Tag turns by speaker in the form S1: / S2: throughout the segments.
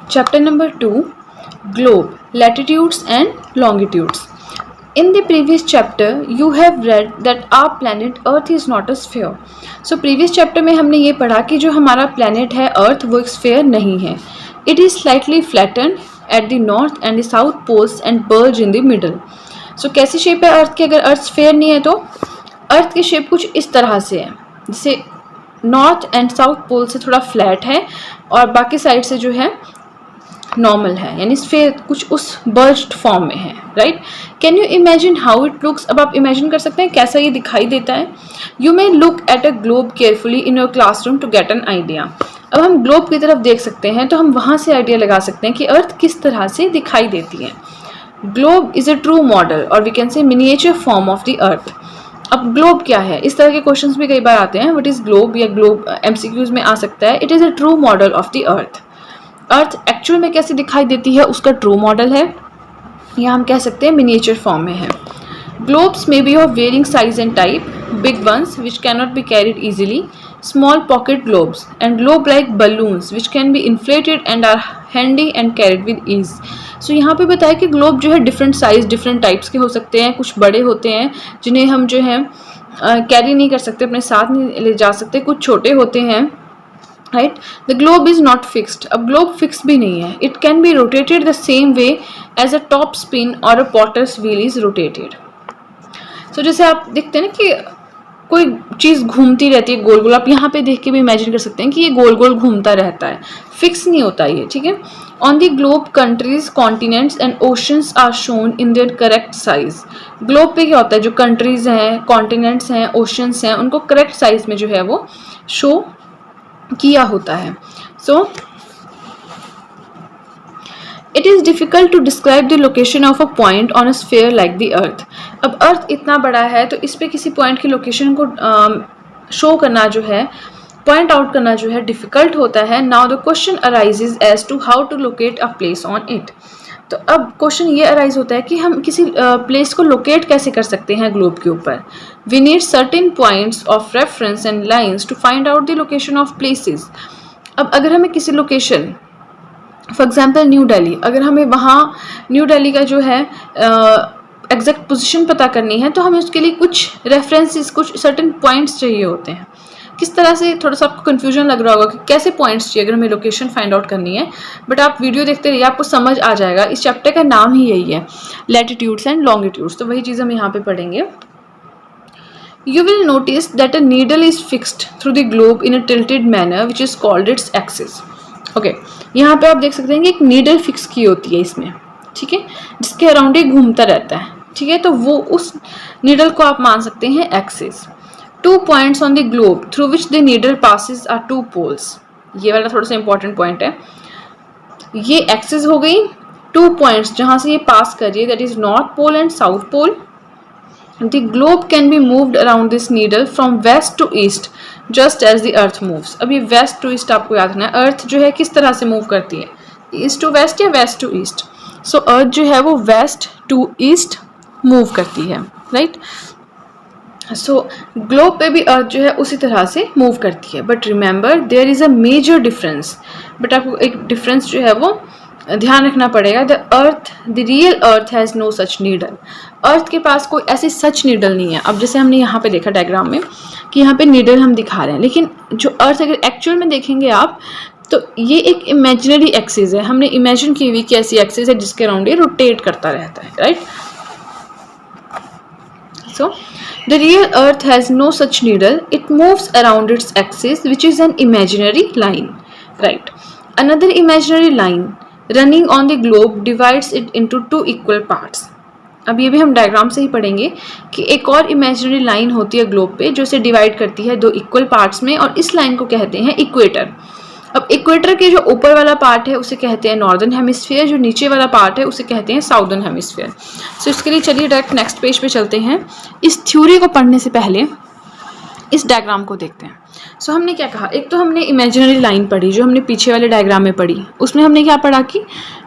S1: Chapter number 2, Globe, Latitudes and Longitudes. In the previous chapter, you have read that our planet Earth is not a sphere. So previous chapter में हमने ये पढ़ा कि जो हमारा planet है Earth वो एक sphere नहीं है. It is slightly flattened at the north and the south poles and bulge in the middle. So कैसी shape है Earth की? अगर Earth sphere नहीं है तो Earth की shape कुछ इस तरह से है, जैसे नॉर्थ एंड साउथ पोल से थोड़ा फ्लैट है और बाकी साइड से जो है नॉर्मल है, यानी स्फीयर कुछ उस बर्स्ट फॉर्म में है. Right, can you imagine how it looks? अब आप इमेजिन कर सकते हैं कैसा ये दिखाई देता है. You may look at a globe carefully in your classroom to get an idea. अब हम ग्लोब की तरफ देख सकते हैं तो हम वहाँ से आइडिया लगा सकते हैं कि अर्थ किस तरह से दिखाई देती है. Globe is a true model और we can say miniature form of the earth. अब ग्लोब क्या है, इस तरह के क्वेश्चंस भी कई बार आते हैं. व्हाट इज़ ग्लोब, या ग्लोब एमसीक्यूज में आ सकता है. It is a true model of the earth. Earth actual में कैसे दिखाई देती है उसका ट्रू मॉडल है, या हम कह सकते हैं मिनिएचर फॉर्म में है. Globes may be of varying size and type, big ones which can not be carried easily, small pocket globes and globe like balloons which can be inflated and are handy and carried with ease. So यहाँ पे बताया कि globe जो है different size different types के हो सकते हैं. कुछ बड़े होते हैं जिन्हें हम जो है कैरी नहीं कर सकते, अपने साथ नहीं ले जा सकते. कुछ छोटे होते हैं. Right, the globe is not fixed. अब ग्लोब फिक्स भी नहीं है. It can be rotated the same way as a top spin और a potter's wheel is rotated. So जैसे आप देखते हैं ना कि कोई चीज़ घूमती रहती है गोल गोल, आप यहाँ पे देख के भी इमेजिन कर सकते हैं कि ये गोल गोल घूमता रहता है, फिक्स नहीं होता ये. ठीक है, on the globe countries, continents and oceans are shown in their correct size. Globe पे क्या होता है, जो कंट्रीज हैं, कॉन्टिनेंट्स हैं, ओशंस हैं, उनको करेक्ट साइज में जो है वो शो किया होता है. So it is difficult to describe the location of a point on a sphere like the earth. अब अर्थ इतना बड़ा है तो इस पे किसी पॉइंट की लोकेशन को शो करना जो है, पॉइंट आउट करना जो है डिफ़िकल्ट होता है. Now the question arises as to how to locate a place on it. तो अब क्वेश्चन ये अराइज होता है कि हम किसी प्लेस को लोकेट कैसे कर सकते हैं ग्लोब के ऊपर. We need certain points of reference and lines to find out the location of places. अब अगर हमें किसी location, for example New Delhi, अगर हमें वहाँ न्यू दिल्ली का जो है एग्जैक्ट पोजीशन पता करनी है तो हमें उसके लिए कुछ रेफरेंसेस, कुछ सर्टेन पॉइंट्स चाहिए होते हैं. किस तरह से, थोड़ा सा आपको कन्फ्यूजन लग रहा होगा कि कैसे पॉइंट्स चाहिए अगर हमें लोकेशन फाइंड आउट करनी है, बट आप वीडियो देखते रहिए, आपको समझ आ जाएगा. इस चैप्टर का नाम ही यही है, लैटिट्यूड्स एंड लॉन्गिट्यूड्स. तो वही चीज़ हम यहाँ पे पढ़ेंगे. You will notice that a needle is fixed through the globe in a tilted manner which is called its axis. Okay, यहाँ पे आप देख सकते हैं कि एक नीडल फिक्स की होती है इसमें. ठीक है, जिसके अराउंड ये घूमता रहता है. ठीक है, तो वो उस नीडल को आप मान सकते हैं axis. 2 points on the globe through which the needle passes are 2 poles. ये वाला थोड़ा सा इंपॉर्टेंट पॉइंट है. ये एक्सिस हो गई. 2 points जहाँ से ये पास कर रही है, that is North Pole and South Pole. The globe can be moved around this needle from west to east just as the earth moves. अब ये west to east आपको याद रखना है. अर्थ जो है किस तरह से मूव करती है, ईस्ट टू वेस्ट या वेस्ट टू ईस्ट. सो अर्थ जो है वो वेस्ट टू ईस्ट मूव करती है. राइट, सो ग्लोब पे भी अर्थ जो है उसी तरह से मूव करती है. But remember there is a major difference. But आपको एक डिफरेंस जो है वो ध्यान रखना पड़ेगा. The real earth has no such needle. Earth के पास कोई ऐसी सच नीडल नहीं है. अब जैसे हमने यहाँ पे देखा डायग्राम में कि यहाँ पे नीडल हम दिखा रहे हैं, लेकिन जो अर्थ अगर एक्चुअल में देखेंगे आप तो ये एक इमेजिनरी एक्सिस है. हमने इमेजिन की हुई कि ऐसी एक्सिस है जिसके अराउंड ये रोटेट करता रहता है. Right, so the real earth has no such needle. It moves around its axis which is an imaginary line. Right, another imaginary line running on the globe divides it into 2 equal parts. अब ये भी हम diagram से ही पढ़ेंगे कि एक और imaginary line होती है ग्लोब पे जो इसे डिवाइड करती है 2 इक्वल पार्ट्स में, और इस लाइन को कहते हैं इक्वेटर. अब इक्वेटर के जो ऊपर वाला पार्ट है उसे कहते हैं नॉर्दर्न हेमिस्फीयर, जो नीचे वाला पार्ट है उसे कहते हैं साउदर्न हेमिस्फीयर. सो इसके लिए चलिए डायरेक्ट नेक्स्ट पेज पे चलते हैं. इस थ्योरी को पढ़ने से पहले इस डायग्राम को देखते हैं. सो हमने क्या कहा, एक तो हमने इमेजिनरी लाइन पढ़ी जो हमने पीछे वाले डायग्राम में पढ़ी. उसमें हमने क्या पढ़ा कि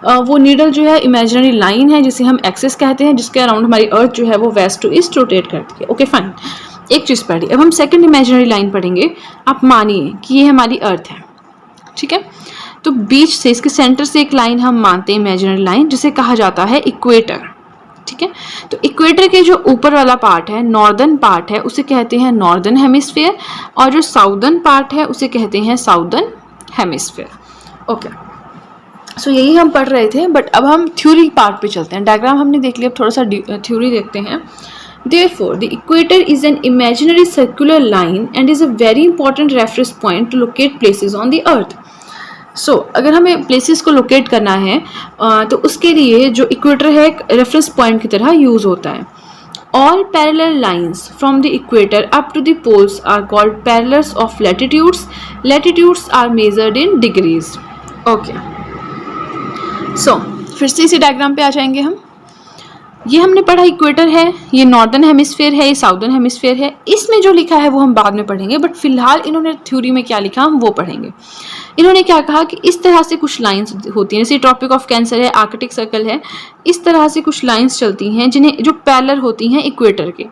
S1: वो नीडल जो है इमेजिनरी लाइन है जिसे हम एक्सिस कहते हैं, जिसके अराउंड हमारी अर्थ जो है वो वेस्ट टू ईस्ट रोटेट करती है. ओके फाइन, एक चीज़ पढ़ी. अब हम सेकंड इमेजिनरी लाइन पढ़ेंगे. आप मानिए कि ये हमारी अर्थ है. ठीक है, तो बीच से, इसके सेंटर से एक लाइन हम मानते हैं इमेजिनरी लाइन, जिसे कहा जाता है इक्वेटर। ठीक है, तो इक्वेटर के जो ऊपर वाला पार्ट है, नॉर्दर्न पार्ट है, उसे कहते हैं नॉर्दर्न हेमिस्फीयर, और जो साउदर्न पार्ट है उसे कहते हैं साउदर्न हेमिस्फीयर। ओके, सो यही हम पढ़ रहे थे, बट अब हम थ्योरी पार्ट पे चलते हैं। डायग्राम हमने देख लिया, अब थोड़ा सा थ्योरी देखते हैं। Therefore, the equator is an imaginary circular line and is a very important reference point to locate places on the earth. So, अगर हमें places को locate करना है तो उसके लिए जो equator है एक reference point की तरह use होता है। All parallel lines from the equator up to the poles are called parallels of latitudes. Latitudes are measured in degrees. Okay. So, फिर से इसी डायग्राम पे आ जाएंगे हम। ये हमने पढ़ा इक्वेटर है, ये नॉर्दर्न हेमिस्फीयर है, ये साउदर्न हेमिस्फीयर है। इसमें जो लिखा है वो हम बाद में पढ़ेंगे, बट फिलहाल इन्होंने थ्योरी में क्या लिखा हम वो पढ़ेंगे। इन्होंने क्या कहा कि इस तरह से कुछ लाइंस होती हैं, जैसे ट्रॉपिक ऑफ कैंसर है, आर्कटिक सर्कल है, इस तरह से कुछ लाइंस चलती हैं जिन्हें जो पैरेलल होती हैं इक्वेटर के।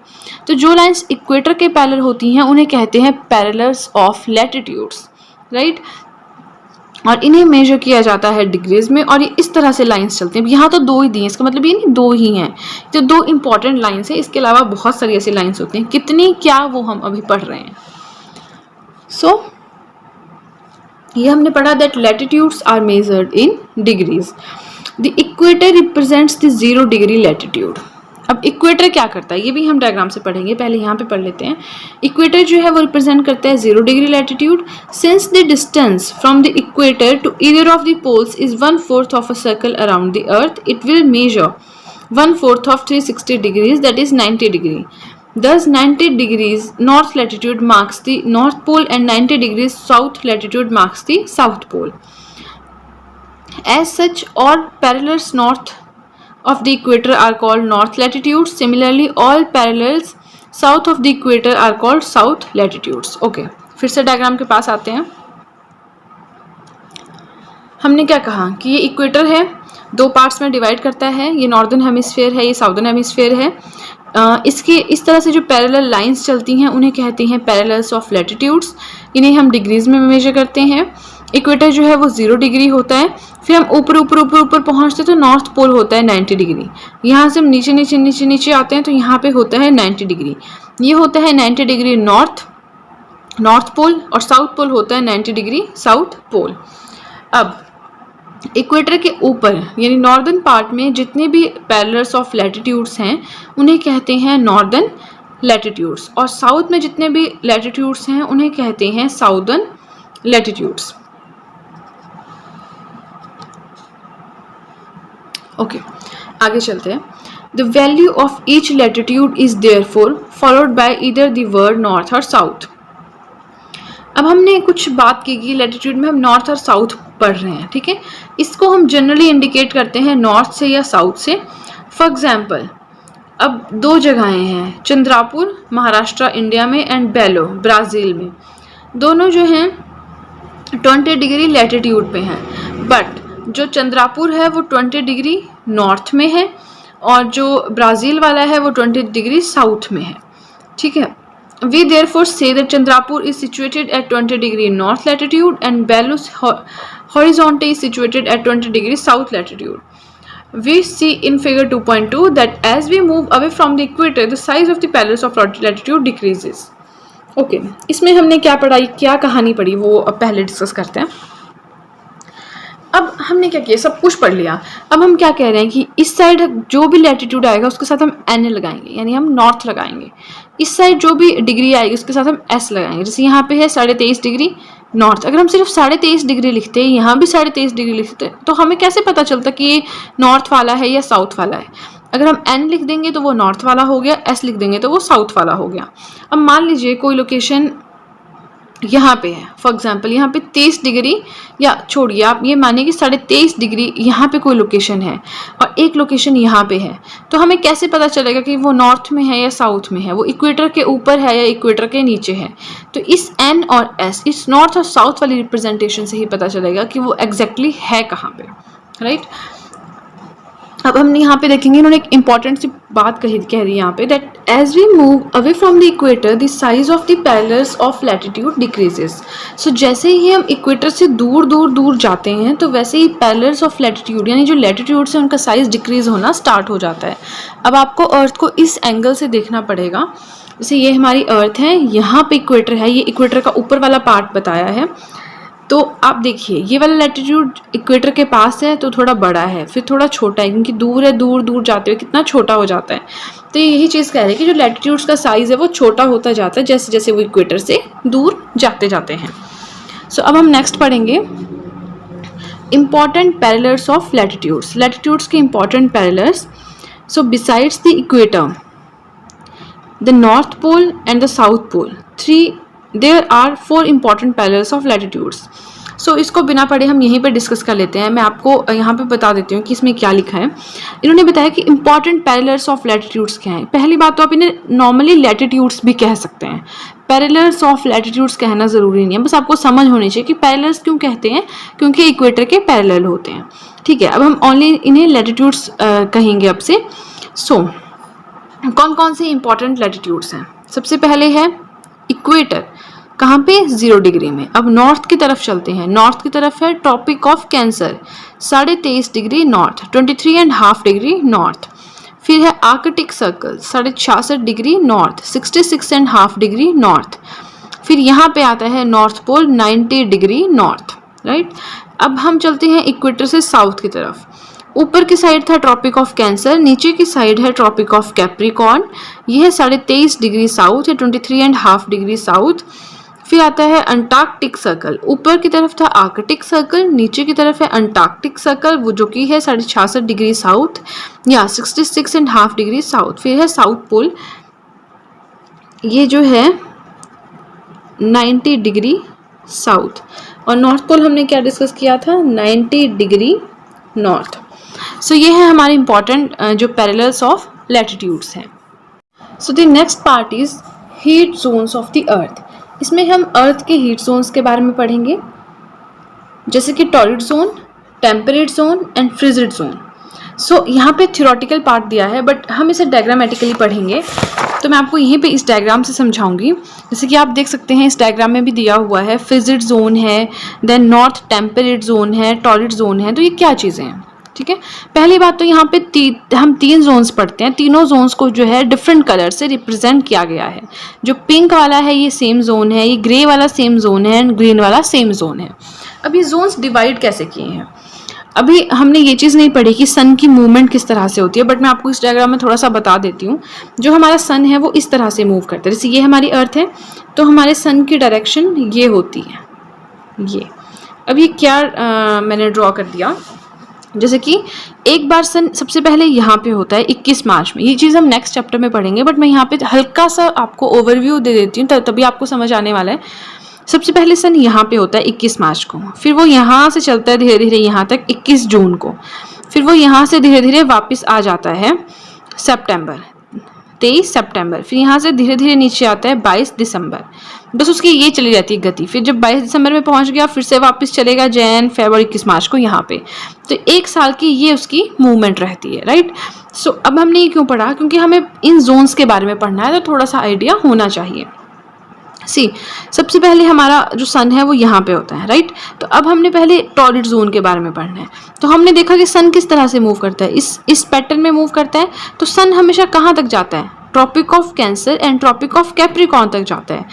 S1: तो जो लाइंस इक्वेटर के पैरेलल होती हैं उन्हें कहते हैं पैरेलल्स ऑफ लैटिट्यूड्स, राइट। और इन्हें मेजर किया जाता है डिग्रीज में, और ये इस तरह से लाइंस चलती हैं। यहाँ तो दो ही दी हैं, इसका मतलब ये नहीं दो ही हैं, तो दो इंपॉर्टेंट लाइंस हैं। इसके अलावा बहुत सारी ऐसी लाइंस होती हैं, कितनी क्या वो हम अभी पढ़ रहे हैं। सो ये हमने पढ़ा that latitudes are measured in degrees. The equator represents the 0 degree latitude. अब इक्वेटर क्या करता है ये भी हम डायग्राम से पढ़ेंगे, पहले यहाँ पे पढ़ लेते हैं। इक्वेटर जो है वो रिप्रेजेंट करता है 0 degree latitude. Since the distance from the equator to either of the poles is 1/4 of a circle around the earth, it will measure 1/4 of 360 degrees, that is 90 degree. Thus 90 degrees north latitude marks the north pole and 90 degrees south latitude marks the south pole. As such, all parallels north of the equator are called north latitudes. Similarly, all parallels south of the equator are called south latitudes. Okay, फिर से diagram के पास आते हैं। हमने क्या कहा कि ये इक्वेटर है, दो पार्ट्स में डिवाइड करता है, ये नॉर्दर्न हेमिस्फीयर है, ये साउदर्न हेमिस्फीयर है। इसके इस तरह से जो पैरेलल लाइंस चलती हैं उन्हें कहते हैं पैरेलल्स ऑफ लैटिट्यूड्स। इन्हें हम डिग्रीज में मेजर करते हैं। इक्वेटर जो है वो 0 डिग्री होता है, फिर हम ऊपर ऊपर ऊपर ऊपर पहुंचते तो नॉर्थ पोल होता है 90 डिग्री। यहाँ से हम नीचे नीचे नीचे नीचे आते हैं तो यहाँ पे होता है 90 डिग्री। ये होता है 90 डिग्री नॉर्थ पोल, और साउथ पोल होता है 90 डिग्री साउथ पोल। अब इक्वेटर के ऊपर यानी नॉर्दर्न पार्ट में जितने भी पैरेलल्स ऑफ लैटिट्यूड्स हैं उन्हें कहते हैं नॉर्दर्न लैटिट्यूड्स, और साउथ में जितने भी लैटिट्यूड्स हैं उन्हें कहते हैं साउदर्न लैटिट्यूड्स। ओके, आगे चलते हैं। The value of each latitude is therefore followed by either the word north और साउथ। अब हमने कुछ बात की कि लैटिट्यूड में हम नॉर्थ और साउथ पढ़ रहे हैं, ठीक है। इसको हम जनरली इंडिकेट करते हैं नॉर्थ से या साउथ से। फॉर एग्जांपल, अब दो जगहें हैं, चंद्रापुर महाराष्ट्र इंडिया में एंड बेलो ब्राज़ील में। दोनों जो हैं 20 डिग्री लैटिट्यूड पे हैं, बट जो चंद्रापुर है वो 20 डिग्री नॉर्थ में है, और जो ब्राज़ील वाला है वो 20 डिग्री साउथ में है, ठीक है। We therefore say that Chandrapur is situated at 20 degree north latitude and Belus Horizonte is situated at 20 degree south latitude. We see in figure 2.2 that as we move away from the equator, the size of the parallels of latitude decreases. Okay, इसमें हमने क्या पढ़ाई, क्या कहानी पढ़ी वो अब पहले डिस्कस करते हैं। अब हमने क्या किया, सब कुछ पढ़ लिया। अब हम क्या कह रहे हैं कि इस साइड जो भी लैटिट्यूड आएगा उसके साथ हम एन लगाएंगे, यानी हम नॉर्थ लगाएंगे। इस साइड जो भी डिग्री आएगी उसके साथ हम एस लगाएंगे। जैसे यहाँ पे है 23.5 डिग्री नॉर्थ, अगर हम सिर्फ 23.5 डिग्री लिखते हैं, यहाँ भी 23.5 डिग्री लिखते हैं, तो हमें कैसे पता चलता कि ये नॉर्थ वाला है या साउथ वाला है। अगर हम एन लिख देंगे तो वो नॉर्थ वाला हो गया, एस लिख देंगे तो वो साउथ वाला हो गया। अब मान लीजिए कोई लोकेशन यहाँ पे है, फॉर एग्जाम्पल यहाँ पे 23 डिग्री, या छोड़िए आप ये मानिए कि 23.5 डिग्री यहाँ पे कोई लोकेशन है और एक लोकेशन यहाँ पे है, तो हमें कैसे पता चलेगा कि वो नॉर्थ में है या साउथ में है, वो इक्वेटर के ऊपर है या इक्वेटर के नीचे है। तो इस एन और एस, इस नॉर्थ और साउथ वाली रिप्रेजेंटेशन से ही पता चलेगा कि वो एग्जैक्टली है कहाँ पे, राइट। अब हम यहाँ पे देखेंगे, इन्होंने एक इंपॉर्टेंट सी बात कह दी यहाँ पे, that as we move away from the equator the size of the parallels of latitude decreases. So जैसे ही हम इक्वेटर से दूर दूर दूर जाते हैं तो वैसे ही पैरेलल्स ऑफ लैटिट्यूड यानी जो लैटिट्यूड्स हैं उनका साइज डिक्रीज होना स्टार्ट हो जाता है। अब आपको अर्थ को इस एंगल से देखना पड़ेगा। जैसे ये हमारी अर्थ है, यहाँ पे इक्वेटर है, ये इक्वेटर का ऊपर वाला पार्ट बताया है। तो आप देखिए ये वाला लैटिट्यूड इक्वेटर के पास है तो थोड़ा बड़ा है, फिर थोड़ा छोटा है क्योंकि दूर है, दूर दूर जाते हुए कितना छोटा हो जाता है। तो यही चीज़ कह रहे हैं कि जो लैटिट्यूड्स का साइज़ है वो छोटा होता जाता है जैसे जैसे वो इक्वेटर से दूर जाते जाते हैं। सो अब हम नेक्स्ट पढ़ेंगे important parallels of latitudes. Latitudes के important parallels. So besides the equator, the north pole and the south pole, there are 4 important parallels of latitudes. सो इसको बिना पढ़े हम यहीं पर डिस्कस कर लेते हैं। मैं आपको यहाँ पे बता देती हूँ कि इसमें क्या लिखा है। इन्होंने बताया कि इंपॉर्टेंट पैरेलल्स ऑफ लैटिट्यूड्स क्या हैं। पहली बात तो आप इन्हें नॉर्मली लैटिट्यूड्स भी कह सकते हैं, पैरेलल्स ऑफ लैटिट्यूड्स कहना ज़रूरी नहीं है, बस आपको समझ होनी चाहिए कि पैरेलल्स क्यों कहते हैं, क्योंकि इक्वेटर के पैरेलल होते हैं। ठीक है, अब हम ओनली इन्हें लैटिट्यूड्स कहेंगे अब से। सो कौन कौन से इंपॉर्टेंट लैटिट्यूड्स हैं। सबसे पहले है इक्वेटर, कहाँ पे, 0 डिग्री में। अब नॉर्थ की तरफ चलते हैं। नॉर्थ की तरफ है Tropic of Cancer, 23.5 degree north, 23.5 degree north. फिर है Arctic Circle, 66 degree north, 66.5 degree north. फिर यहाँ पे आता है North Pole, 90 degree north, right. अब हम चलते हैं इक्वेटर से साउथ की तरफ। ऊपर की साइड था ट्रॉपिक ऑफ कैंसर, नीचे की साइड है ट्रॉपिक ऑफ कैप्रिकॉर्न, यह है 23.5 डिग्री साउथ है, 23.5 डिग्री साउथ। फिर आता है अंटार्कटिक सर्कल, ऊपर की तरफ था आर्कटिक सर्कल, नीचे की तरफ है अंटार्कटिक सर्कल, वो जो कि है 66 डिग्री साउथ या 66.5 डिग्री साउथ। फिर है साउथ पोल, ये जो है 90 डिग्री साउथ। और नॉर्थ पोल हमने क्या डिस्कस किया था, 90 डिग्री नॉर्थ। सो ये है हमारे इंपॉर्टेंट जो पैरेलल्स ऑफ लैटिट्यूड्स हैं। सो the next part is heat zones of the अर्थ। इसमें हम अर्थ के हीट जोन्स के बारे में पढ़ेंगे, जैसे कि torrid zone, temperate zone and frigid zone. So यहाँ पे थ्योरेटिकल पार्ट दिया है बट हम इसे डायग्रामेटिकली पढ़ेंगे, तो मैं आपको यहीं पे इस डायग्राम से समझाऊंगी। जैसे कि आप देख सकते हैं इस डायग्राम में भी दिया हुआ है, फ्रिजिड जोन है, देन नॉर्थ टेम्परेट जोन है, टॉरिड जोन है। तो ये क्या चीज़ें हैं, ठीक है। पहली बात तो यहाँ पे हम 3 जोन्स पढ़ते हैं। तीनों जोन्स को जो है डिफरेंट कलर से रिप्रेजेंट किया गया है। जो पिंक वाला है ये सेम जोन है, ये ग्रे वाला सेम जोन है एंड ग्रीन वाला सेम जोन है। अब ये जोन्स डिवाइड कैसे किए हैं, अभी हमने ये चीज़ नहीं पढ़ी कि सन की मूवमेंट किस तरह से होती है, बट मैं आपको इस डायग्राम में थोड़ा सा बता देती हूँ। जो हमारा सन है वो इस तरह से मूव करता है, जैसे ये हमारी अर्थ है तो हमारे सन की डायरेक्शन ये होती है, ये। अब ये क्या मैंने ड्रॉ कर दिया, जैसे कि एक बार सन सबसे पहले यहाँ पे होता है 21 मार्च में। ये चीज़ हम नेक्स्ट चैप्टर में पढ़ेंगे, बट मैं यहाँ पे हल्का सा आपको ओवरव्यू दे देती हूँ, तभी आपको समझ आने वाला है। सबसे पहले सन यहाँ पे होता है 21 मार्च को, फिर वो यहाँ से चलता है धीरे धीरे यहाँ तक 21 जून को, फिर वो यहाँ से धीरे धीरे वापस आ जाता है सितंबर 23 सितंबर, फिर यहाँ से धीरे धीरे नीचे आता है 22 दिसंबर। बस उसकी ये चली जाती है गति। फिर जब 22 दिसंबर में पहुँच गया फिर से वापस चलेगा जैन फरवरी 21 मार्च को यहाँ पे। तो 1 साल की ये उसकी मूवमेंट रहती है, राइट। सो अब हमने ये क्यों पढ़ा, क्योंकि हमें इन जोन्स के बारे में पढ़ना है तो थोड़ा सा आइडिया होना चाहिए। सबसे पहले हमारा जो सन है वो यहाँ पे होता है, राइट। तो अब हमने पहले टॉरिड जोन के बारे में पढ़ना है। तो हमने देखा कि सन किस तरह से मूव करता है, इस पैटर्न में मूव करता है। तो सन हमेशा कहाँ तक जाता है, Tropic of Cancer and Tropic of Capricorn तक जाता है।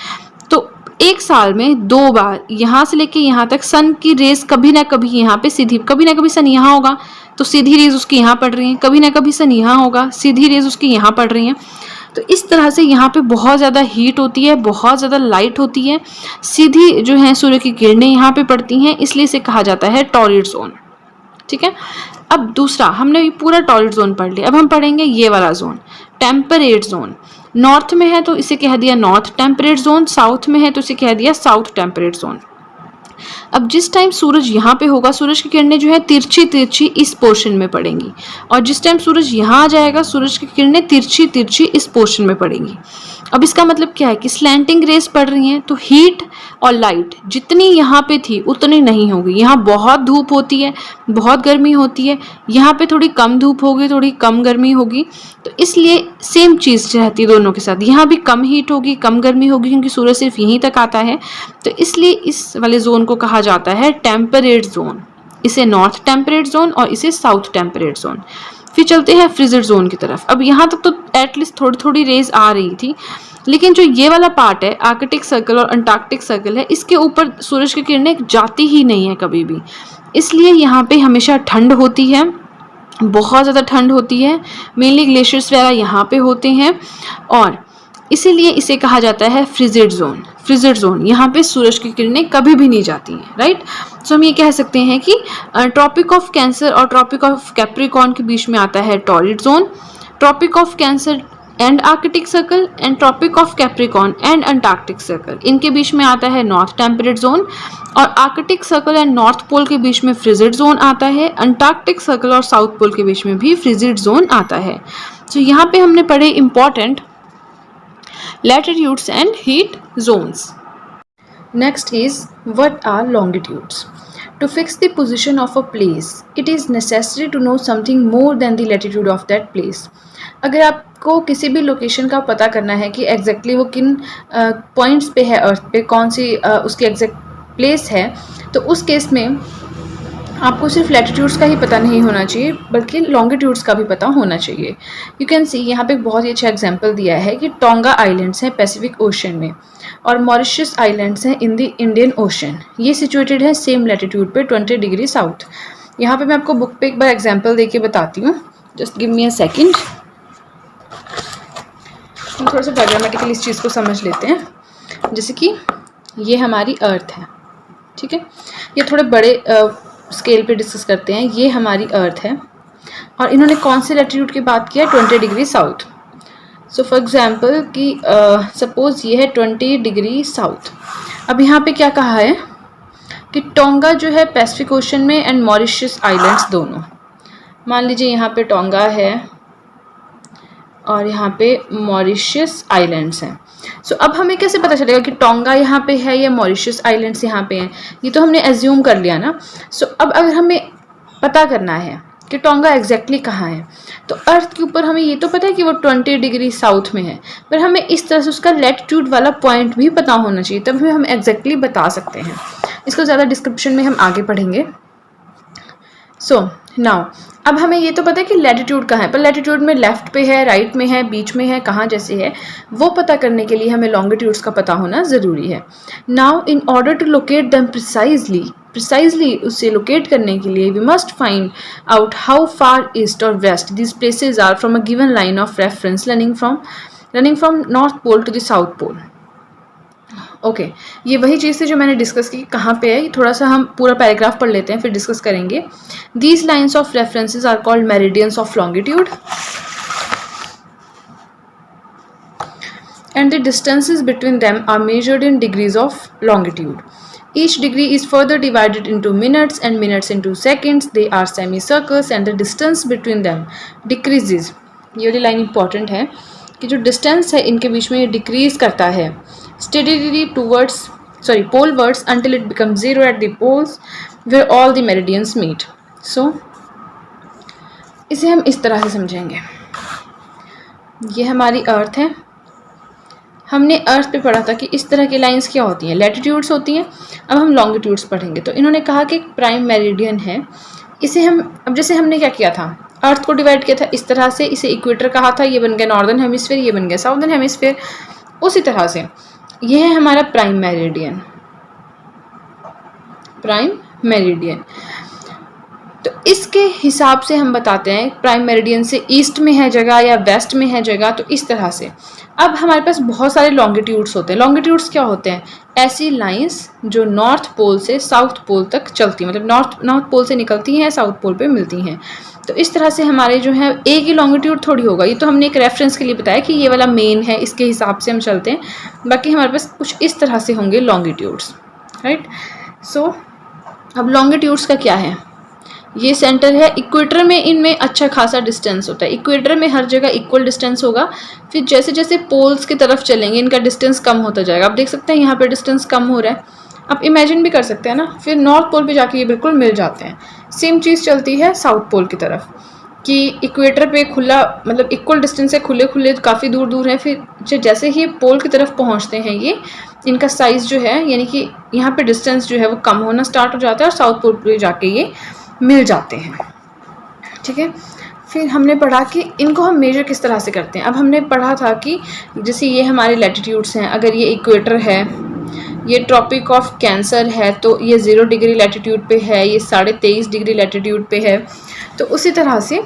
S1: तो 1 साल में 2 बार यहाँ से लेके यहाँ तक सन की रेस कभी ना कभी यहाँ पे सीधी, कभी ना कभी सन यहाँ होगा तो सीधी रेज उसकी यहाँ पड़ रही है, कभी ना कभी सन यहाँ होगा सीधी रेज उसकी यहाँ पड़ रही है। तो इस तरह से यहाँ पे बहुत ज़्यादा हीट होती है, बहुत ज़्यादा लाइट होती है, सीधी जो है सूर्य की किरणें यहाँ पे पड़ती हैं, इसलिए इसे कहा जाता है टॉरिड जोन, ठीक है। अब दूसरा, हमने ये पूरा टॉरिड जोन पढ़ लिया, अब हम पढ़ेंगे ये वाला जोन, टेम्परेट जोन। नॉर्थ में है तो इसे कह दिया नॉर्थ टेम्परेट जोन, साउथ में है तो इसे कह दिया साउथ टेम्परेट जोन। अब जिस टाइम सूरज यहाँ पे होगा, सूरज की किरणें जो है तिरछी तिरछी इस पोर्शन में पड़ेंगी, और जिस टाइम सूरज यहाँ आ जाएगा, सूरज की किरणें तिरछी तिरछी इस पोर्शन में पड़ेंगी। अब इसका मतलब क्या है कि स्लैंटिंग रेस पड़ रही हैं, तो हीट और लाइट जितनी यहाँ पे थी उतनी नहीं होगी। यहाँ बहुत धूप होती है, बहुत गर्मी होती है, यहाँ पे थोड़ी कम धूप होगी, थोड़ी कम गर्मी होगी, तो इसलिए सेम चीज़ रहती है दोनों के साथ। यहाँ भी कम हीट होगी, कम गर्मी होगी, क्योंकि सूरज सिर्फ यहीं तक आता है, तो इसलिए इस वाले जोन को कहा जाता है टेम्परेट जोन। इसे नॉर्थ टेम्परेट जोन और इसे साउथ टेम्परेट जोन। फिर चलते हैं फ्रिजिड जोन की तरफ। अब यहाँ तक तो एटलीस्ट थोड़ी थोड़ी रेज आ रही थी, लेकिन जो ये वाला पार्ट है, आर्कटिक सर्कल और अंटार्कटिक सर्कल है, इसके ऊपर सूरज की किरणें जाती ही नहीं है कभी भी, इसलिए यहाँ पे हमेशा ठंड होती है, बहुत ज़्यादा ठंड होती है। मेनली ग्लेशियर्स वगैरह यहाँ पे होते हैं, और इसीलिए इसे कहा जाता है फ्रिजिड जोन। फ्रिजिड जोन, यहाँ पे सूरज की किरणें कभी भी नहीं जाती हैं, राइट। सो हम ये कह सकते हैं कि ट्रॉपिक ऑफ कैंसर और ट्रॉपिक ऑफ कैप्रिकॉर्न के बीच में आता है torrid zone. Tropic of Cancer and Arctic Circle and Tropic of Capricorn and Antarctic Circle, इनके बीच में आता है नॉर्थ टेम्परेट जोन, और Arctic Circle and North Pole के बीच में फ्रिजिड जोन आता है। अंटार्कटिक सर्कल और साउथ पोल के बीच में भी फ्रिजिड जोन आता है। तो यहाँ पे हमने पढ़े important latitudes and heat zones. Next is, what are longitudes? To fix the position of a place, it is necessary to know something more than the latitude of that place. अगर आपको किसी भी लोकेशन का पता करना है कि exactly वो किन पॉइंट्स पे है अर्थ पे, कौन सी उसकी एग्जैक्ट प्लेस है, तो उस केस में आपको सिर्फ लैटिट्यूड्स का ही पता नहीं होना चाहिए, बल्कि लॉन्गिट्यूड्स का भी पता होना चाहिए। यू कैन सी, यहाँ पे एक बहुत ही अच्छा एग्जांपल दिया है कि टोंगा आइलैंड्स हैं पैसिफिक ओशन में, और मॉरिशस आइलैंड्स हैं इन द इंडियन ओशन। ये सिचुएटेड है सेम लैटिट्यूड पे 20 डिग्री साउथ। यहाँ पे मैं आपको बुक पे एक बार एग्जाम्पल दे के बताती हूँ, just give me a second. हम थोड़ा सा डायग्रामेटिकली इस चीज़ को समझ लेते हैं। जैसे कि ये हमारी अर्थ है, ठीक है, ये थोड़े बड़े स्केल पे डिस्कस करते हैं। ये हमारी अर्थ है, और इन्होंने कौन से लैटिट्यूड की बात किया, 20 degree south. So for example कि सपोज ये है 20 डिग्री साउथ। अब यहाँ पे क्या कहा है कि टोंगा जो है पैसिफिक ओशन में एंड मॉरिशस आइलैंड्स दोनों। मान लीजिए यहाँ पे टोंगा है और यहाँ पे मॉरिशस आइलैंड्स हैं। सो अब हमें कैसे पता चलेगा कि टोंगा यहाँ पे है या मॉरिशस आइलैंड्स यहाँ पे हैं? ये तो हमने एज्यूम कर लिया ना। सो अब अगर हमें पता करना है कि टोंगा एग्जैक्टली कहाँ है, तो अर्थ के ऊपर हमें ये तो पता है कि वो 20 डिग्री साउथ में है, पर हमें इस तरह से उसका लैटिट्यूड वाला पॉइंट भी पता होना चाहिए, तभी हम एग्जैक्टली बता सकते हैं। इसको ज़्यादा डिस्क्रिप्शन में हम आगे पढ़ेंगे। सो नाउ अब हमें ये तो पता है कि लैटिट्यूड कहाँ है, पर लैटिट्यूड में लेफ्ट पे है, राइट में है, बीच में है, कहाँ जैसे है, वो पता करने के लिए हमें लॉन्गिट्यूड्स का पता होना ज़रूरी है। Now in order to locate them precisely उसे लोकेट करने के लिए we must find out how far east और west this places are from a given line of reference running from north pole to the south pole. Okay, ये वही चीज़ थी जो मैंने डिस्कस की, कहाँ पे है। थोड़ा सा हम पूरा पैराग्राफ पढ़ लेते हैं, फिर डिस्कस करेंगे। These lines of references are called meridians of longitude and the distances between them are measured in degrees of longitude. Each degree is further divided into minutes and minutes into seconds. They are semicircles and the distance between them decreases. ये वाली line important है कि जो distance है इनके बीच में ये डिक्रीज करता है steadily polewards until it becomes zero at the poles where all the meridians meet. So इसे हम इस तरह से समझेंगे। ये हमारी अर्थ है। हमने अर्थ पे पढ़ा था कि इस तरह की लाइंस क्या होती हैं, लैटिट्यूड्स होती हैं। अब हम लॉन्गिट्यूड्स पढ़ेंगे। तो इन्होंने कहा कि एक प्राइम मेरिडियन है, इसे हम, अब जैसे हमने क्या किया था, अर्थ को डिवाइड किया था इस तरह से, इसे इक्वेटर कहा था, ये बन गया नॉर्दर्न हेमिस्फीयर, ये बन गया साउदर्न हेमिस्फीयर। उसी तरह से ये है हमारा प्राइम मेरिडियन। तो इसके हिसाब से हम बताते हैं प्राइम मेरिडियन से ईस्ट में है जगह या वेस्ट में है जगह, तो इस तरह से। अब हमारे पास बहुत सारे लॉन्गिट्यूड्स होते हैं। लॉन्गिट्यूड्स क्या होते हैं? ऐसी लाइंस जो नॉर्थ पोल से साउथ पोल तक चलती हैं, मतलब नॉर्थ पोल से निकलती हैं, साउथ पोल पे मिलती हैं। तो इस तरह से हमारे जो है एक ही लॉन्गिट्यूड थोड़ी होगा। ये तो हमने एक रेफरेंस के लिए बताया कि ये वाला मेन है, इसके हिसाब से हम चलते हैं। बाकी हमारे पास कुछ इस तरह से होंगे लॉन्गिट्यूड्स, राइट। सो अब लॉन्गिट्यूड्स का क्या है, ये सेंटर है। इक्वेटर में इनमें अच्छा खासा डिस्टेंस होता है, इक्वेटर में हर जगह इक्वल डिस्टेंस होगा। फिर जैसे जैसे पोल्स की तरफ चलेंगे इनका डिस्टेंस कम होता जाएगा। आप देख सकते हैं यहाँ पे डिस्टेंस कम हो रहा है, आप इमेजिन भी कर सकते हैं ना। फिर नॉर्थ पोल पे जाके ये बिल्कुल मिल जाते हैं। सेम चीज़ चलती है साउथ पोल की तरफ कि इक्वेटर पे खुला मतलब इक्वल डिस्टेंस है, खुले खुले काफ़ी दूर दूर है। फिर जैसे ही पोल की तरफ पहुँचते हैं ये इनका साइज़ जो है यानी कि यहाँ पे डिस्टेंस जो है वो कम होना स्टार्ट हो जाता है और साउथ पोल पे जाके ये मिल जाते हैं। ठीक है, फिर हमने पढ़ा कि इनको हम मेजर किस तरह से करते हैं। अब हमने पढ़ा था कि जैसे ये हमारे लैटिट्यूड्स हैं, अगर ये इक्वेटर है, ये ट्रॉपिक ऑफ कैंसर है तो ये 0 डिग्री लैटिट्यूड पे है, ये 23.5 डिग्री लैटिट्यूड पे है। तो उसी तरह से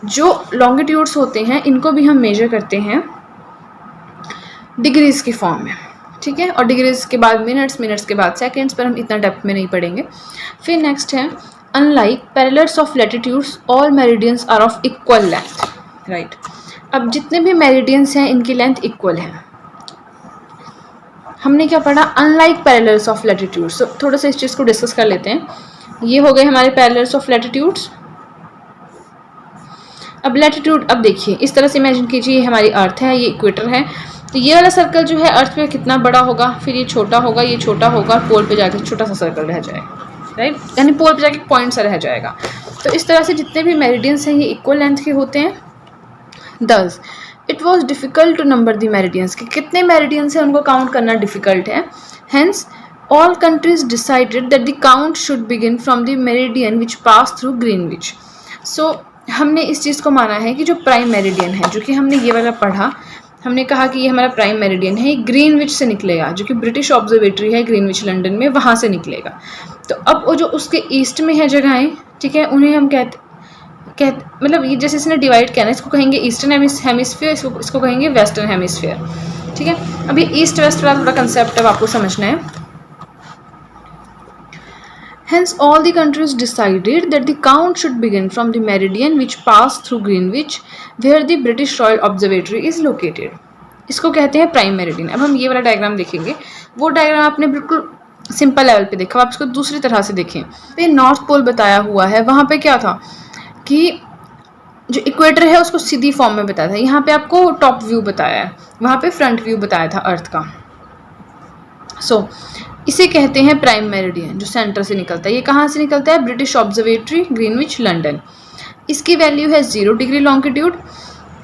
S1: जो लॉन्गिट्यूड्स होते हैं इनको भी हम मेजर करते हैं डिग्रीज़ की फॉर्म में। ठीक है, और डिग्रीज़ के बाद मिनट्स, मिनट्स के बाद सेकेंड्स, पर हम इतना डेप्थ में नहीं पढ़ेंगे। फिर नेक्स्ट है unlike parallels of latitudes all meridians are of equal length, right. अब जितने भी मेरिडियंस हैं इनकी लेंथ इक्वल है। हमने क्या पढ़ा, अनलाइक पैरेलल्स ऑफ लैटिट्यूड्स। तो थोड़ा सा इस चीज़ को डिस्कस कर लेते हैं। ये हो गए हमारे पैरेलल्स ऑफ लैटिट्यूड्स। अब लैटिट्यूड, अब देखिए इस तरह से इमेजिन कीजिए, ये हमारी अर्थ है, ये इक्वेटर है। तो ये वाला सर्कल जो है अर्थ पे कितना बड़ा होगा, फिर ये छोटा होगा, ये छोटा होगा, पोल पे जाके छोटा सा सर्कल रह जाएगा, राइट, यानी पोल पे जाके पॉइंट सा रह जाएगा। तो इस तरह से जितने भी मेरिडियंस हैं ये इक्वल लेंथ के होते हैं। Thus it was difficult to number the meridians, कि कितने मेरिडियंस हैं उनको काउंट करना डिफ़िकल्ट है। Hence all countries decided that the count should begin from the meridian which pass through Greenwich. So हमने इस चीज़ को माना है कि जो प्राइम मेरिडियन है, जो कि हमने ये वाला पढ़ा, हमने कहा कि ये हमारा प्राइम मेरिडियन है, ये ग्रीनविच से निकलेगा, जो कि ब्रिटिश ऑब्जर्वेटरी है ग्रीनविच लंदन में, वहाँ से निकलेगा। तो अब वो जो उसके ईस्ट में है जगहें, ठीक है, उन्हें हम कहते मतलब ये जैसे इसने डिवाइड किया ना, इसको कहेंगे ईस्टर्न हेमिस्फीयर, इसको कहेंगे वेस्टर्न हेमिस्फीयर। ठीक है, अब ये ईस्ट वेस्ट वाला थोड़ा कंसेप्ट अब आपको समझना है। Hence, all the countries decided that the count should begin from the meridian which passed through Greenwich, where the British Royal Observatory is located. इसको कहते हैं प्राइम मेरिडियन। अब हम ये वाला डायग्राम देखेंगे, वो डायग्राम आपने बिल्कुल सिंपल लेवल पे देखा, आप इसको दूसरी तरह से देखें। पे नॉर्थ पोल बताया हुआ है, वहाँ पे क्या था कि जो इक्वेटर है उसको सीधी फॉर्म में बताया था, यहाँ पे आपको टॉप व्यू बताया है, वहाँ पे फ्रंट व्यू बताया था अर्थ का। सो इसे कहते हैं प्राइम मेरिडियन, जो सेंटर से निकलता है। ये कहाँ से निकलता है, ब्रिटिश ऑब्जर्वेटरी ग्रीनविच लंदन। इसकी वैल्यू है 0 डिग्री लॉन्गिट्यूड,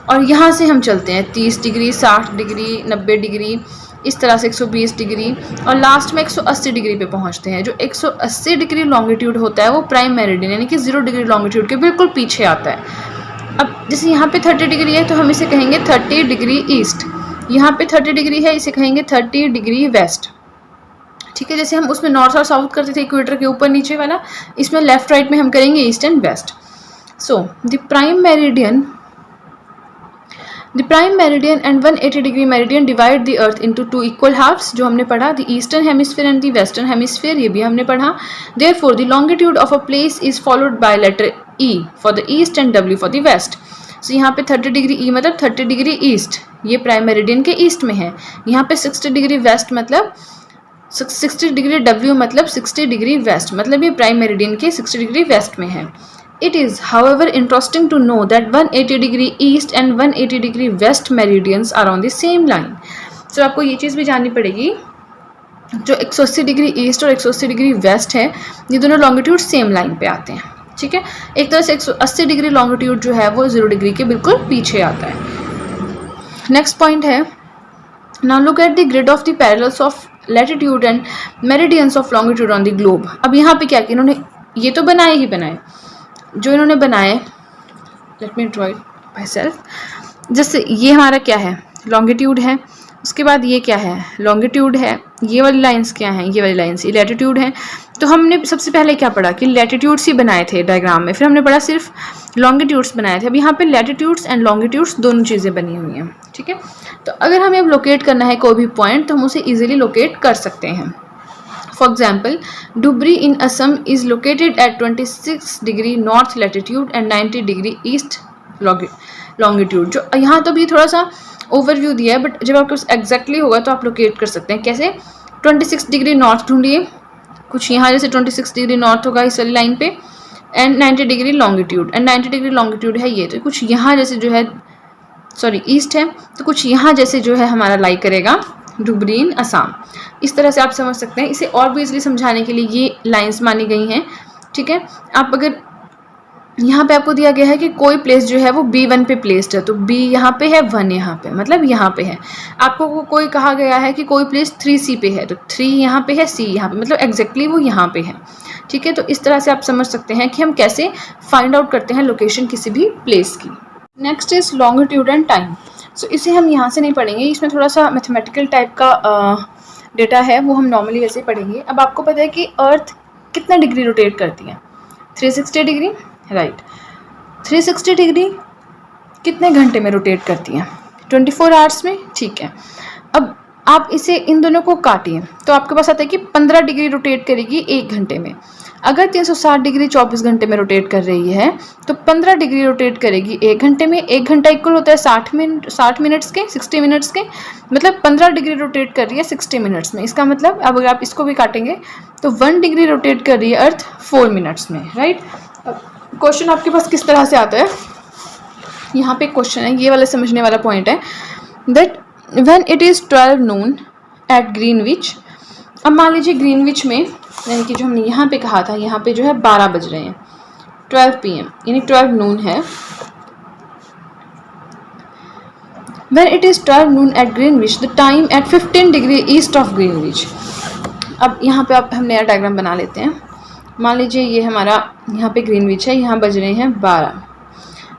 S1: और यहाँ से हम चलते हैं 30 डिग्री, 60 डिग्री, 90 डिग्री, इस तरह से 120 डिग्री, और लास्ट में 180 डिग्री पे पहुँचते हैं। जो 180 डिग्री लॉन्गिट्यूड होता है वो प्राइम मेरिडियन यानी कि 0 डिग्री लॉन्गिट्यूड के बिल्कुल पीछे आता है। अब जैसे यहाँ पे 30 डिग्री है तो हम इसे कहेंगे 30 डिग्री ईस्ट, यहाँ पे 30 डिग्री है इसे कहेंगे 30 डिग्री वेस्ट। ठीक है, जैसे हम उसमें नॉर्थ और साउथ करते थे इक्वेटर के ऊपर नीचे वाला, इसमें लेफ्ट राइट में हम करेंगे east and west. So the prime meridian and 180 degree meridian divide the earth into 2 equal halves, जो हमने पढ़ा, the eastern hemisphere and the western hemisphere, ये भी हमने पढ़ा। Therefore the longitude of a place is followed by letter E for the east and W for the west. So यहाँ पे 30 degree E मतलब 30 डिग्री ईस्ट, ये prime meridian के east में है। यहाँ पे 60 डिग्री वेस्ट मतलब 60 डिग्री डब्ल्यू मतलब 60 डिग्री वेस्ट, मतलब ये प्राइम मेरिडियन के 60 डिग्री वेस्ट में है। It is, however, interesting to know that 180 degree east and 180 degree west meridians are on the same line. So आपको ये चीज़ भी जाननी पड़ेगी, जो 180 डिग्री ईस्ट और 180 डिग्री वेस्ट है, ये दोनों लॉन्गिट्यूड सेम लाइन पे आते हैं। ठीक है, एक तरह से 180 डिग्री लॉन्गिट्यूड जो है वो 0 डिग्री के बिल्कुल पीछे आता है। नेक्स्ट पॉइंट है, now look at the grid of the parallels of latitude and meridians of longitude on the globe. अब यहाँ पे क्या कि इन्होंने ये तो बनाए ही बनाए, जो इन्होंने बनाए, let me draw it by self. जैसे ये हमारा क्या है, लॉन्गिट्यूड है, उसके बाद ये क्या है, लॉन्गिट्यूड है, ये वाली लाइंस क्या हैं, ये वाली लाइंस ये लैटिट्यूड है। तो हमने सबसे पहले क्या पढ़ा कि लैटिट्यूड्स ही बनाए थे डायग्राम में, फिर हमने पढ़ा सिर्फ लॉन्गिट्यूड्स बनाए थे। अब यहाँ पे लैटिट्यूड्स एंड लॉन्गिट्यूड्स दोनों चीज़ें बनी हुई हैं। ठीक है, तो अगर हमें अब लोकेट करना है कोई भी पॉइंट तो हम उसे ईजिली लोकेट कर सकते हैं। For example, Dhubri in Assam is located at 26 degree north latitude and 90 degree east longitude. जो यहाँ तो भी थोड़ा सा ओवरव्यू दिया है, बट जब आपके पास एग्जैक्टली होगा तो आप लोकेट कर सकते हैं। कैसे, 26 डिग्री नॉर्थ ढूंढिए, कुछ यहाँ जैसे 26 डिग्री नॉर्थ होगा इस वाली लाइन पे, and 90 degree longitude, and 90 degree longitude है ये, तो कुछ यहाँ जैसे जो है सॉरी ईस्ट है, तो कुछ यहाँ जैसे जो है हमारा लाई करेगा धुबरी इन असम। इस तरह से आप समझ सकते हैं। इसे और भी इजली समझाने के लिए ये लाइंस मानी गई हैं, ठीक है। आप अगर यहाँ पे आपको दिया गया है कि कोई प्लेस जो है वो B1 पे प्लेस्ड है, तो B यहाँ पे है, 1 यहाँ पे, मतलब यहाँ पे है। आपको कोई कहा गया है कि कोई प्लेस 3C पे है, तो 3 यहाँ पे है, C यहाँ पे, मतलब एग्जैक्टली वो यहाँ पे है, ठीक है। तो इस तरह से आप समझ सकते हैं कि हम कैसे फाइंड आउट करते हैं लोकेशन किसी भी प्लेस की। Next is longitude and time. So इसे हम यहाँ से नहीं पढ़ेंगे, इसमें थोड़ा सा मैथमेटिकल टाइप का डेटा है, वो हम नॉर्मली वैसे ही पढ़ेंगे। अब आपको पता है कि अर्थ कितना डिग्री रोटेट करती है, 360 डिग्री, राइट। 360 डिग्री कितने घंटे में रोटेट करती है, 24 आवर्स में, ठीक है। अब आप इसे इन दोनों को काटिए तो आपके पास आता है कि 15 डिग्री रोटेट करेगी 1 घंटे में। अगर 360 डिग्री 24 घंटे में रोटेट कर रही है तो 15 डिग्री रोटेट करेगी 1 घंटे में। 1 घंटा इक्वल होता है 60 मिनट्स के, 60 मिनट्स के, मतलब 15 डिग्री रोटेट कर रही है 60 मिनट्स में। इसका मतलब अब अगर आप इसको भी काटेंगे तो 1 डिग्री रोटेट कर रही है अर्थ 4 मिनट्स में, राइट। क्वेश्चन आपके पास किस तरह से आता है, यहाँ पे क्वेश्चन है, ये वाला समझने वाला पॉइंट है, that when it is 12 noon at Greenwich. अब मान लीजिए ग्रीनविच में, यानी कि जो हमने यहाँ पे कहा था, यहाँ पे जो है 12 बज रहे हैं, 12 PM, यानी 12 नून है। When it is 12 noon at Greenwich the time at 15 degree east of Greenwich. अब यहाँ पे आप हम नया डायग्राम बना लेते हैं। मान लीजिए ये हमारा यहाँ पे ग्रीनविच है, यहाँ बज रहे हैं 12,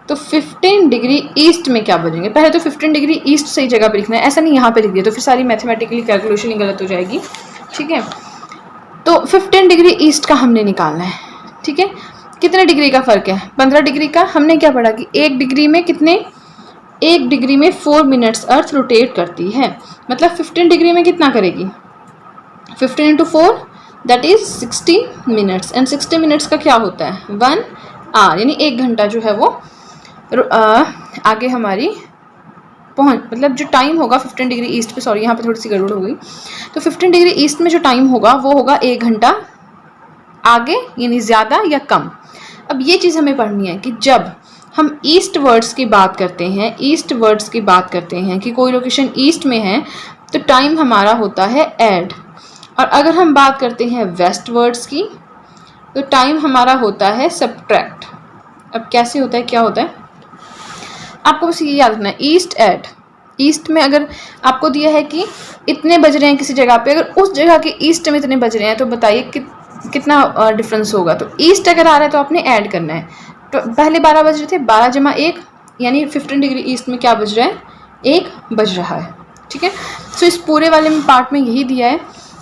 S1: तो 15 डिग्री ईस्ट में क्या बजेंगे। पहले तो 15 डिग्री ईस्ट सही जगह पे लिखना है, ऐसा नहीं यहाँ पे लिख दिया तो फिर सारी मैथमेटिकली कैलकुलेशन ही गलत हो जाएगी, ठीक है। तो 15 डिग्री ईस्ट का हमने निकालना है, ठीक है। कितने डिग्री का फ़र्क है, 15 डिग्री का। हमने क्या पढ़ा कि 1 डिग्री में कितने, 1 डिग्री में 4 मिनट्स अर्थ रोटेट करती है, मतलब 15 डिग्री में कितना करेगी, 15 into 4 that is 60 minutes, and 60 minutes का क्या होता है 1 आवर, यानी 1 घंटा जो है वो आगे हमारी मतलब जो टाइम होगा 15 डिग्री ईस्ट पे, सॉरी यहाँ पे थोड़ी सी गड़बड़ हो गई, तो 15 डिग्री ईस्ट में जो टाइम होगा वो होगा 1 घंटा आगे, यानी ज़्यादा या कम। अब ये चीज़ हमें पढ़नी है कि जब हम ईस्ट वर्ड्स की बात करते हैं, ईस्ट वर्ड्स की बात करते हैं कि कोई लोकेशन ईस्ट में है तो टाइम हमारा होता है ऐड, और अगर हम बात करते हैं वेस्ट वर्ड्स की तो टाइम हमारा होता है सब्ट्रैक्ट। अब कैसे होता है, क्या होता है, आपको बस ये याद रखना है, ईस्ट ऐड। ईस्ट में अगर आपको दिया है कि इतने बज रहे हैं किसी जगह पे, अगर उस जगह के ईस्ट में इतने बज रहे हैं तो बताइए कितना डिफरेंस होगा। तो ईस्ट अगर आ रहा है तो आपने ऐड करना है। तो पहले 12 बज रहे थे, 12 जमा 1 यानी 15 डिग्री ईस्ट में क्या बज रहा है, 1 बज रहा है, ठीक है। सो इस पूरे वाले में पार्ट में यही दिया है।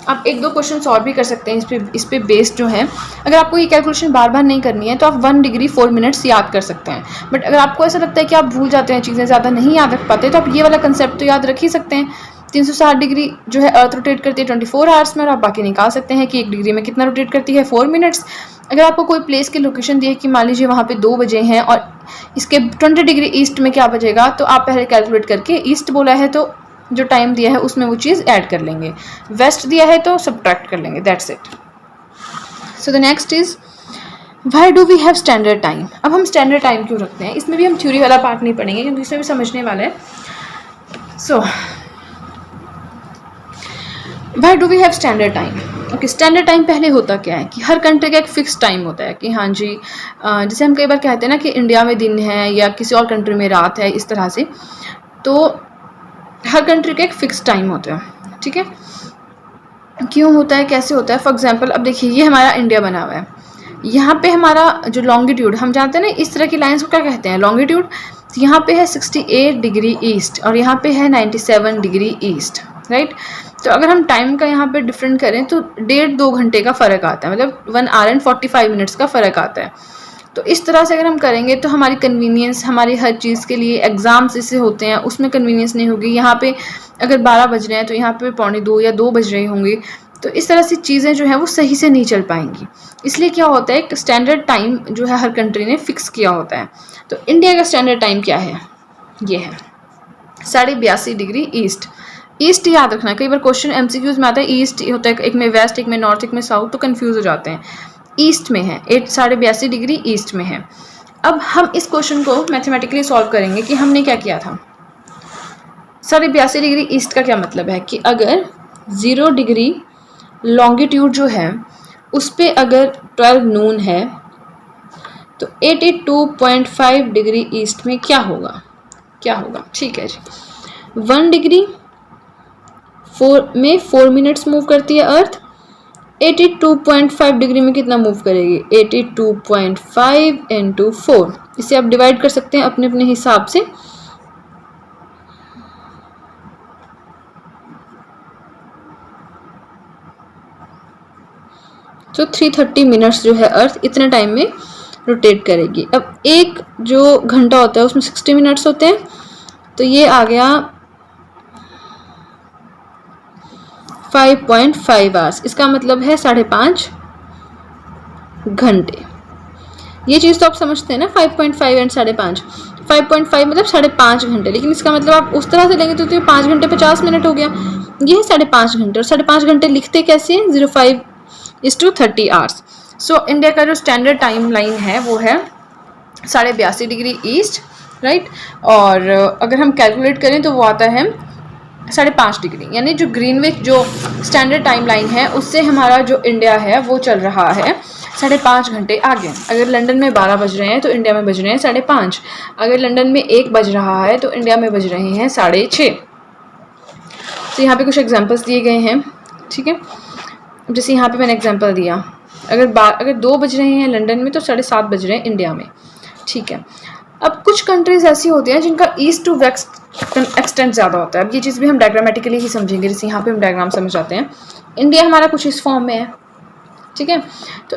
S1: आप 1-2 क्वेश्चन और भी कर सकते हैं इस पे बेस्ड जो है। अगर आपको ये कैलकुलेशन बार बार नहीं करनी है तो आप 1 डिग्री 4 मिनट्स याद कर सकते हैं, बट अगर आपको ऐसा लगता है कि आप भूल जाते हैं, चीज़ें ज़्यादा नहीं याद रख पाते, तो आप ये वाला कंसेप्ट तो याद रख ही सकते हैं। 360 डिग्री जो है अर्थ रोटेट करती है 24 आवर्स में, और आप बाकी निकाल सकते हैं कि 1 डिग्री में कितना रोटेट करती है, 4 मिनट्स। अगर आपको कोई प्लेस की लोकेशन दी है कि मान लीजिए वहाँ पे 2 बजे हैं और इसके 20 डिग्री ईस्ट में क्या बजेगा, तो आप पहले कैलकुलेट करके, ईस्ट बोला है तो जो टाइम दिया है उसमें वो चीज़ ऐड कर लेंगे, वेस्ट दिया है तो सब्ट्रैक्ट कर लेंगे, that's it. So the next is why do we have standard time. अब हम स्टैंडर्ड टाइम क्यों रखते हैं, इसमें भी हम थ्योरी वाला पार्ट नहीं पढ़ेंगे क्योंकि इसमें भी समझने वाला है। So why do we have standard time. Okay, standard time पहले होता क्या है कि हर कंट्री का एक फिक्स टाइम होता है कि हाँ जी, जैसे हम कई बार कहते हैं ना कि इंडिया में दिन है या किसी और कंट्री में रात है, इस तरह से, तो हर कंट्री का एक फ़िक्स टाइम होता है, ठीक है। क्यों होता है, कैसे होता है, फॉर एग्जांपल अब देखिए ये हमारा इंडिया बना हुआ है, यहाँ पे हमारा जो लॉन्गिट्यूड, हम जानते हैं ना इस तरह की लाइंस को क्या कहते हैं, लॉन्गिट्यूड। तो यहाँ पे है 68 डिग्री ईस्ट और यहाँ पे है 97 डिग्री ईस्ट, राइट। तो अगर हम टाइम का यहाँ पे डिफरेंट करें तो 1.5-2 घंटे का फ़र्क आता है, मतलब 1 आवर एंड 45 मिनट्स का फ़र्क आता है। तो इस तरह से अगर हम करेंगे तो हमारी कन्वीनियंस, हमारी हर चीज़ के लिए, एग्ज़ाम्स इससे होते हैं उसमें कन्वीनियंस नहीं होगी। यहाँ पे अगर 12 बज रहे हैं तो यहाँ पे 1:45 या 2 बज रहे होंगे, तो इस तरह से चीज़ें जो है वो सही से नहीं चल पाएंगी। इसलिए क्या होता है, एक स्टैंडर्ड टाइम जो है हर कंट्री ने फिक्स किया होता है। तो इंडिया का स्टैंडर्ड टाइम क्या है, ये है 82.5 डिग्री ईस्ट। ईस्ट याद रखना, कई बार क्वेश्चन एमसीक्यूज में आता है ईस्ट होता है, एक में वेस्ट, एक में नॉर्थ, एक में साउथ, तो कंफ्यूज हो जाते हैं। ईस्ट में है, 82.5 डिग्री ईस्ट में है। अब हम इस क्वेश्चन को मैथमेटिकली सॉल्व करेंगे कि हमने क्या किया था। 82.5 डिग्री ईस्ट का क्या मतलब है कि अगर 0 डिग्री लॉन्गिट्यूड जो है उस पर अगर 12 नून है तो 82.5 डिग्री ईस्ट में क्या होगा, क्या होगा। ठीक है जी, 1 डिग्री 4 मिनट्स मूव करती है अर्थ, 82.5 डिग्री में कितना मूव करेगी, 82.5 इंटू 4। इसे आप डिवाइड कर सकते हैं अपने अपने हिसाब से। तो 330 मिनट्स जो है अर्थ इतने टाइम में रोटेट करेगी। अब एक जो घंटा होता है उसमें 60 मिनट्स होते हैं, तो ये आ गया 5.5 आवर्स। इसका मतलब है 5.5 घंटे। ये चीज़ तो आप समझते हैं ना, 5.5 एंड 5.5, 5.5 मतलब 5.5 घंटे। लेकिन इसका मतलब आप उस तरह से लेंगे तो 5 घंटे 50 मिनट हो गया। ये है 5.5 घंटे, और 5.5 घंटे लिखते कैसे हैं, 05:30 आवर्स। सो इंडिया का जो स्टैंडर्ड टाइम लाइन है वो है 82.5 डिग्री ईस्ट, राइट। और अगर हम कैलकुलेट करें तो वो आता है 5.5 डिग्री, यानी जो ग्रीनविच जो स्टैंडर्ड टाइम लाइन है उससे हमारा जो इंडिया है वो चल रहा है 5.5 घंटे आगे। अगर लंदन में 12 बज रहे हैं तो इंडिया में बज रहे हैं 5.5। अगर लंदन में 1 बज रहा है तो इंडिया में बज रहे हैं 6:30। तो यहाँ पे कुछ एग्जांपल्स दिए गए हैं, ठीक है। जैसे यहाँ पे मैंने एग्जांपल दिया, अगर 2 बज रहे हैं लंदन में तो 7:30 बज रहे हैं इंडिया में, ठीक है। अब कुछ कंट्रीज़ ऐसी होती हैं जिनका ईस्ट टू वेस्ट एक्सटेंट ज़्यादा होता है। अब ये चीज़ भी हम डायग्रामेटिकली ही समझेंगे, जैसे यहाँ पे हम डायग्राम समझ जाते हैं। इंडिया हमारा कुछ इस फॉर्म में है, ठीक है। तो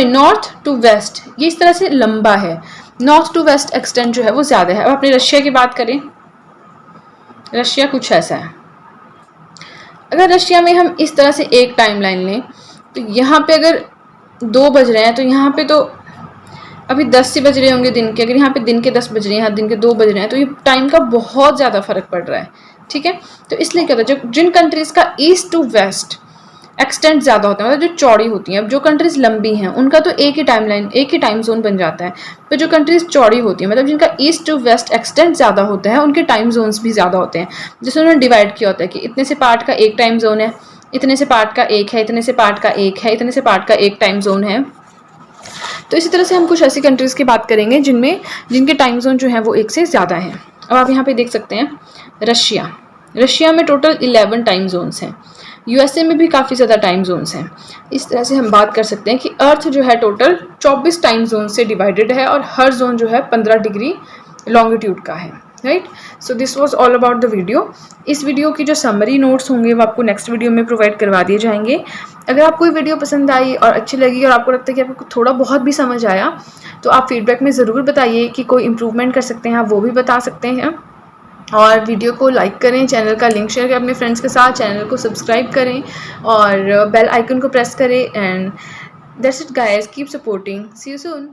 S1: नॉर्थ टू वेस्ट ये इस तरह से लंबा है, नॉर्थ टू वेस्ट एक्सटेंट जो है वो ज़्यादा है। अब अपने रशिया की बात करें, रशिया कुछ ऐसा है। अगर रशिया में हम इस तरह से एक टाइम लाइन लें तो यहाँ पे अगर 2 बज रहे हैं तो यहाँ पे तो अभी 10 से बज रहे होंगे दिन के। अगर यहाँ पे दिन के 10 बज रहे हैं, यहाँ दिन के 2 बज रहे हैं, तो ये टाइम का बहुत ज़्यादा फर्क पड़ रहा है, ठीक है। तो इसलिए क्या होता है, जिन कंट्रीज़ का ईस्ट टू वेस्ट एक्सटेंट ज़्यादा होता है, मतलब जो चौड़ी होती हैं, अब जो कंट्रीज़ लंबी हैं उनका तो एक ही टाइम लाइन, एक ही टाइम जोन बन जाता है। पर जो कंट्रीज़ चौड़ी होती हैं, मतलब जिनका ईस्ट टू वेस्ट एक्सटेंट ज़्यादा होता है, उनके टाइम जोन्स भी ज़्यादा होते हैं। जैसे उन्होंने डिवाइड किया होता है कि इतने से पार्ट का एक टाइम जोन है, इतने से पार्ट का एक है, इतने से पार्ट का एक है, इतने से पार्ट का एक टाइम जोन है। तो इसी तरह से हम कुछ ऐसी कंट्रीज़ की बात करेंगे जिनके टाइम जोन जो है वो एक से ज़्यादा है। अब आप यहाँ पे देख सकते हैं रशिया में टोटल 11 टाइम जोन्स हैं। यूएसए में भी काफ़ी ज़्यादा टाइम जोन्स हैं। इस तरह से हम बात कर सकते हैं कि अर्थ जो है टोटल 24 टाइम जोन से डिवाइडेड है, और हर जोन जो है 15 डिग्री लॉन्गिट्यूड का है, right. So this was all about the video. इस वीडियो की जो समरी नोट्स होंगे वो आपको नेक्स्ट वीडियो में प्रोवाइड करवा दिए जाएंगे। अगर आपको ये वीडियो पसंद आई और अच्छी लगी और आपको लगता है कि आपको थोड़ा बहुत भी समझ आया तो आप फीडबैक में ज़रूर बताइए कि कोई इम्प्रूवमेंट कर सकते हैं, आप वो भी बता सकते हैं। और वीडियो को लाइक करें, चैनल का लिंक शेयर करें अपने फ्रेंड्स के साथ, चैनल को सब्सक्राइब करें और बेल आइकन को प्रेस करें। And that's it guys, keep supporting, see you soon.